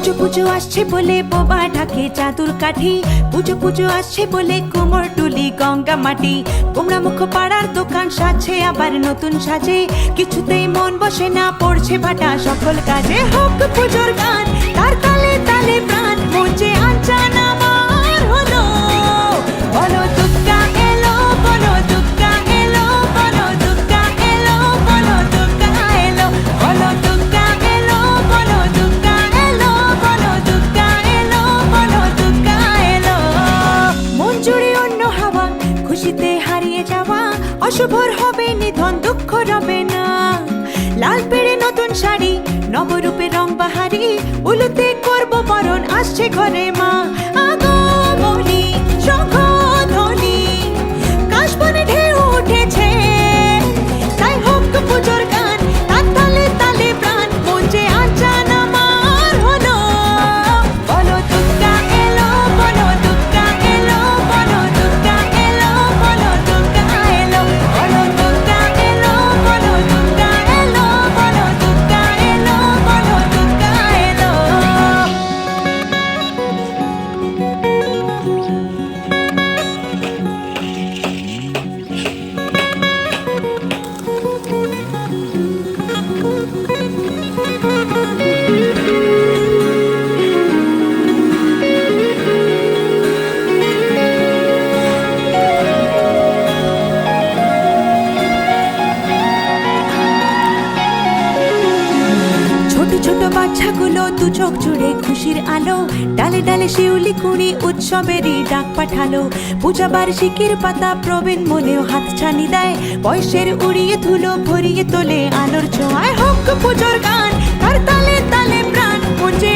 পুজো পুজো আসছে বলে বোবা ঢাকে চাদুর কাঠি, পুজো পুজো আসছে বলে কুমোর টুলি গঙ্গা মাটি। কুমড়া মুখ পাড়ার দোকান সাজছে আবার নতুন সাজে, কিছুতেই মন বসে না পড়ছে ভাটা সকল কাজে। হোক পুজোর গান তার তালে তালে প্রাণ, মঞ্চে আনচান আমার হলো। বলো দুর্গা এলো, বলো দুর্গা এলো, বলো দুর্গা এলো, বলো দুর্গা এলো, বলো দুর্গা এলো, বলো দুর্গা এলো, বলো দুর্গা এলো, বলো দুর্গা এলো। মন জুড়ে অন্য হাওয়া, খুশিতে হারিয়ে যাওয়া, অশুভর হবে নিধন, দুঃখ রবে না। লাল পেড়ে নতুন শাড়ি, নবরূপে রং বাহারি, উলুতে করব বরণ, আসছে ঘরে মা। আগমনী শঙ্খধ্বনি, কাশবনে ঢেউ উঠেছে, তাই হোক পুজোর গান তার তালে তালে প্রাণ, মঞ্চে আনচান আমার হলো। বলো দুর্গা এলো, বলো দুর্গা এলো, বলো দুর্গা এলো, বলো দুর্গা এলো, বলো দুর্গা এলো, বলো দুর্গা এলো, বলো দুর্গা এলো, বলো দুর্গা এলো। ছোট ছোট বাচ্চাগুলো দু চোখ জুড়ে খুশির আলো, ডালে ডালে শিউলি কুড়ি উৎসবেরই ডাক পাঠালো। পূজা বার্ষিকীর পাতা প্রবীণ মনেও হাত ছানি দেয়, বয়সের উড়িয়ে ধুলো ভরিয়ে তোলে আলোর ছোঁয়ায়। হোক পুজোর গান তার তালে তালে প্রাণ, মঞ্চে